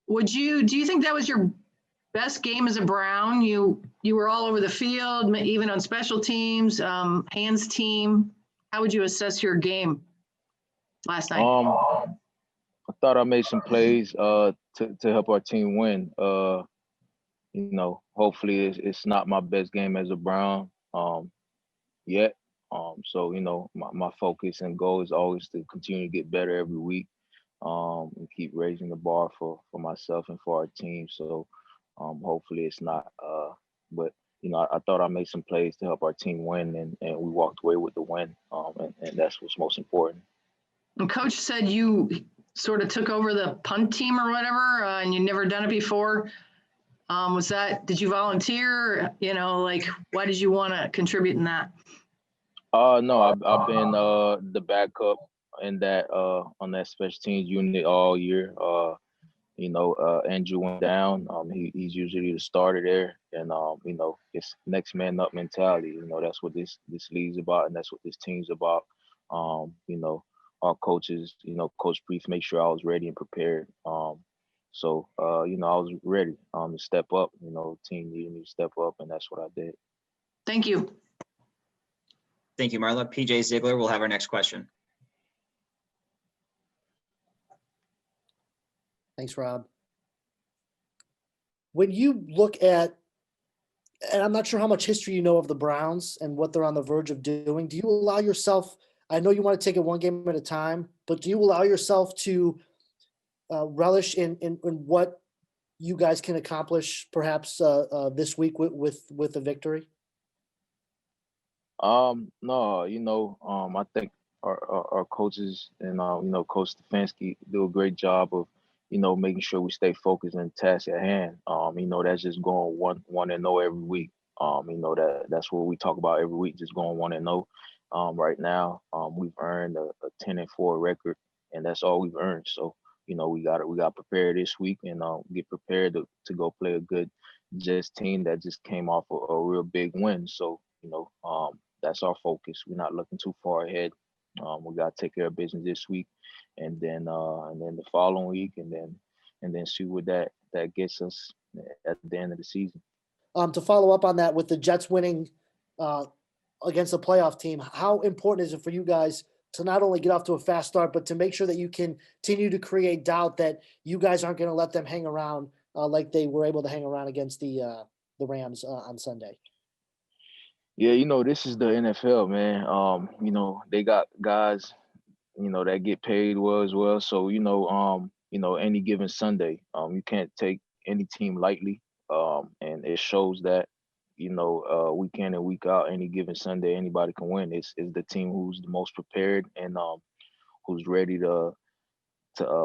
Do you think that was your best game as a Brown? You were all over the field, even on special teams, hands team. How would you assess your game last night? I thought I made some plays to help our team win. Hopefully it's not my best game as a Brown yet. So my focus and goal is always to continue to get better every week, and keep raising the bar for myself and for our team. So hopefully it's not. But I thought I made some plays to help our team win, and we walked away with the win. And that's what's most important. And Coach said you sort of took over the punt team or whatever, and you'd never done it before. Did you volunteer? Why did you want to contribute in that? No, I've been the backup in that on that special teams unit all year. Andrew went down. He's usually the starter there, and it's next man up mentality. That's what this league's about, and that's what this team's about. Our coaches, Coach Priest, make sure I was ready and prepared. So I was ready to step up. The team needed me to step up, and that's what I did. Thank you. Thank you, Marla. PJ Ziegler will have our next question. Thanks, Rob. When you look at, and I'm not sure how much history you know of the Browns and what they're on the verge of doing, do you allow yourself, I know you want to take it one game at a time, but do you allow yourself to relish in what you guys can accomplish perhaps this week with a victory? No, I think our coaches and Coach Stefanski do a great job of making sure we stay focused and task at hand. That's just going 1-0 every week. That's what we talk about every week, just going 1-0. Right now, we've earned a 10-4 record, and that's all we've earned. So we got to prepare this week and get prepared to go play a good Jets team that just came off a real big win. So that's our focus. We're not looking too far ahead. We got to take care of business this week, and then the following week, and then see what that gets us at the end of the season. To follow up on that, with the Jets winning against a playoff team, how important is it for you guys to not only get off to a fast start, but to make sure that you continue to create doubt that you guys aren't going to let them hang around like they were able to hang around against the Rams on Sunday? Yeah, this is the NFL, man. They got guys, that get paid well as well. So, any given Sunday, you can't take any team lightly. And it shows that, week in and week out, any given Sunday, anybody can win. It's the team who's the most prepared and who's ready to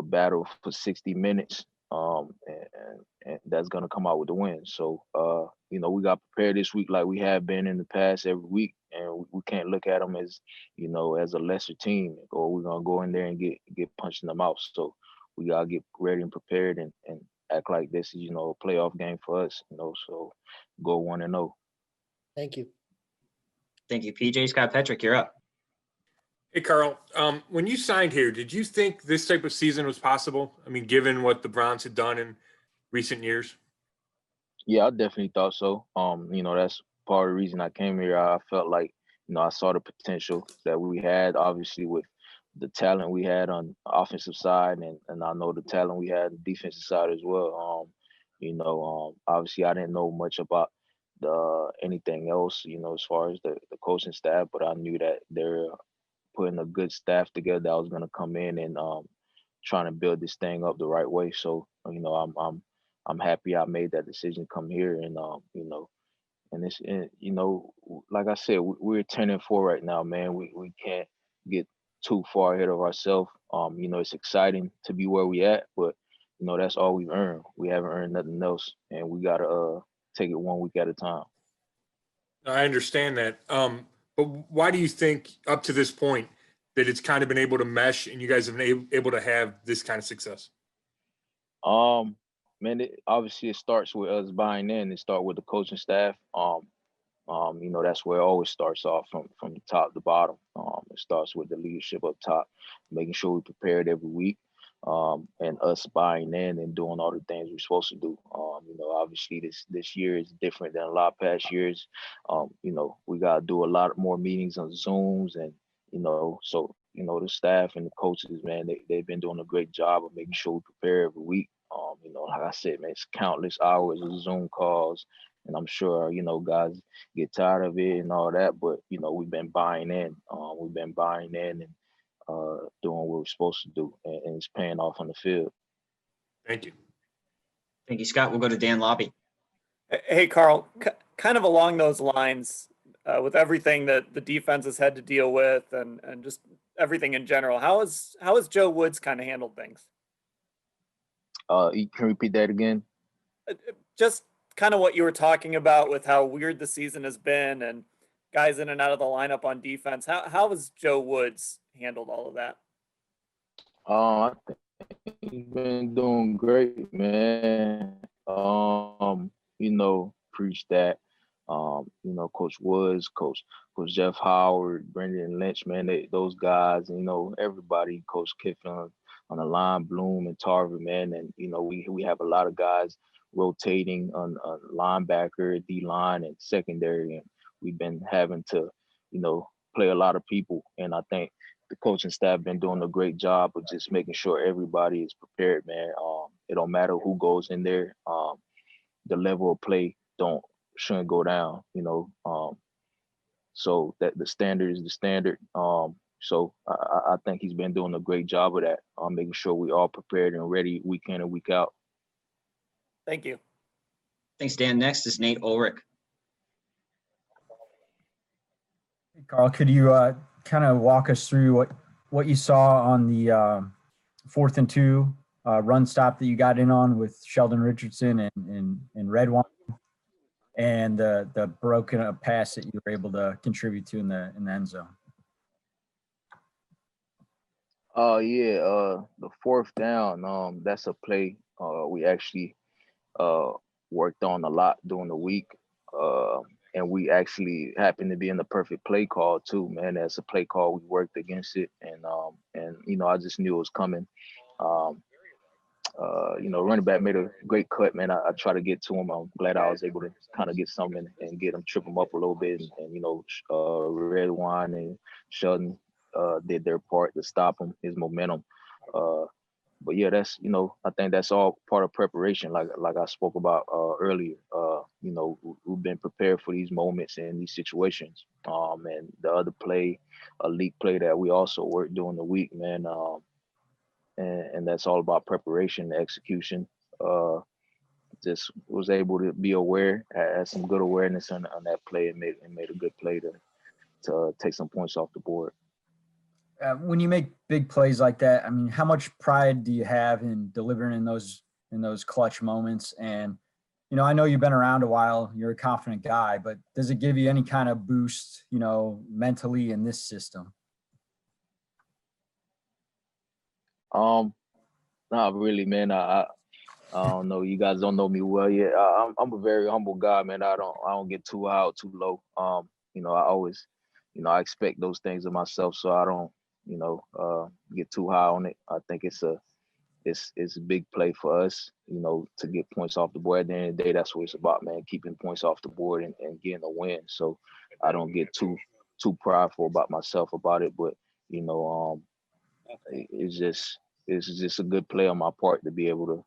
battle for 60 minutes. And that's gonna come out with the win. So we got prepared this week like we have been in the past every week, and we can't look at them as as a lesser team, or we're gonna go in there and get punched in the mouth. So we gotta get ready and prepared and act like this is a playoff game for us. So go 1-0. Thank you. Thank you, PJ. Scott Petrick, you're up. Hey, Karl, when you signed here, did you think this type of season was possible? I mean, given what the Browns had done in recent years? Yeah, I definitely thought so. That's part of the reason I came here. I felt like, I saw the potential that we had, obviously, with the talent we had on the offensive side, and I know the talent we had on the defensive side as well. Obviously, I didn't know much about anything else, as far as the coaching staff, but I knew that they're putting a good staff together that was going to come in and trying to build this thing up the right way. So I'm happy I made that decision to come here, and and it's like I said, we're 10-4 right now, man. We can't get too far ahead of ourselves. It's exciting to be where we at, but that's all we've earned. We haven't earned nothing else, and we gotta take it 1 week at a time. I understand that. But why do you think up to this point that it's kind of been able to mesh and you guys have been able to have this kind of success? Man, obviously it starts with us buying in. It starts with the coaching staff. That's where it always starts off from the top to bottom. It starts with the leadership up top, making sure we're prepared every week. and us buying in and doing all the things we're supposed to do. Obviously this year is different than a lot of past years. We got to do a lot more meetings on Zooms, and so the staff and the coaches, man, they've been doing a great job of making sure we prepare every week. Like I said, man, it's countless hours of Zoom calls, and I'm sure guys get tired of it and all that, but we've been buying in. And doing what we're supposed to do, and it's paying off on the field. Thank you. Thank you, Scott. We'll go to Dan Lobby. Hey, Karl, kind of along those lines, with everything that the defense has had to deal with and just everything in general, how has Joe Woods kind of handled things? You can repeat that again? Just kind of what you were talking about with how weird the season has been and guys in and out of the lineup on defense. How has Joe Woods handled all of that? I think he's been doing great, man. Preach that. Coach Woods, Coach Jeff Howard, Brendan Lynch, man, those guys, everybody, Coach Kiffin on the line, Bloom and Tarver, man, and we have a lot of guys rotating on linebacker, D line, and secondary, and we've been having to, play a lot of people, and I think the coaching staff been doing a great job of just making sure everybody is prepared, man. It don't matter who goes in there. The level of play shouldn't go down, so that the standard is the standard. So I think he's been doing a great job of that, making sure we all prepared and ready week in and week out. Thank you. Thanks, Dan. Next is Nate Ulrich. Hey, Karl, could you kind of walk us through what you saw on the 4th and 2 run stop that you got in on with Sheldon Richardson and Redwine, and the broken pass that you were able to contribute to in the end zone? The 4th down, that's a play we actually worked on a lot during the week. And we actually happened to be in the perfect play call too, man. As a play call, we worked against it, and I just knew it was coming. Running back made a great cut, man. I try to get to him. I'm glad I was able to kind of get something and get him, trip him up a little bit, and Redwine and Sheldon did their part to stop him, his momentum. But yeah, that's I think that's all part of preparation, like I spoke about earlier. We've been prepared for these moments and these situations. And the other play, a leak play that we also worked during the week, man. And that's all about preparation and execution. Just was able to be aware, had some good awareness on that play, and made a good play to take some points off the board. When you make big plays like that, I mean, how much pride do you have in delivering in those clutch moments? And I know you've been around a while, you're a confident guy, but does it give you any kind of boost, mentally in this system? Not really, man. I don't know. You guys don't know me well yet. I'm a very humble guy, man. I don't get too high or too low. I always, I expect those things of myself, so I don't, get too high on it. I think it's a big play for us, to get points off the board. At the end of the day, that's what it's about, man. Keeping points off the board and getting a win. So I don't get too prideful about myself about it, but it's just a good play on my part to be able to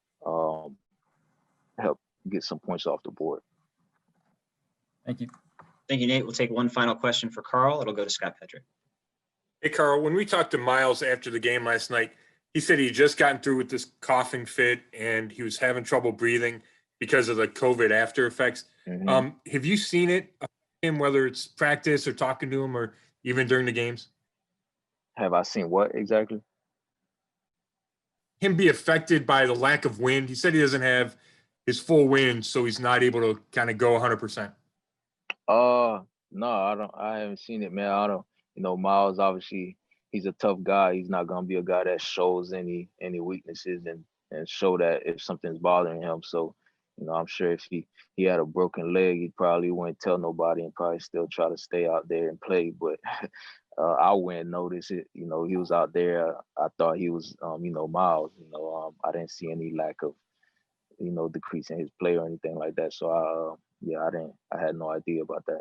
help get some points off the board. Thank you. Thank you, Nate. We'll take one final question for Karl. It'll go to Scott Pedrick. Hey, Karl, when we talked to Miles after the game last night, he said he had just gotten through with this coughing fit and he was having trouble breathing because of the COVID after effects. Mm-hmm. Have you seen it, whether it's practice or talking to him or even during the games? Have I seen what exactly? Him be affected by the lack of wind. He said he doesn't have his full wind, so he's not able to kind of go 100%. No, I haven't seen it, man. I don't. Miles, obviously, he's a tough guy. He's not gonna be a guy that shows any weaknesses and show that if something's bothering him. So, I'm sure if he had a broken leg, he probably wouldn't tell nobody and probably still try to stay out there and play. But I wouldn't notice it. You know, he was out there. I thought he was, Miles. I didn't see any lack of, decrease in his play or anything like that. So I had no idea about that.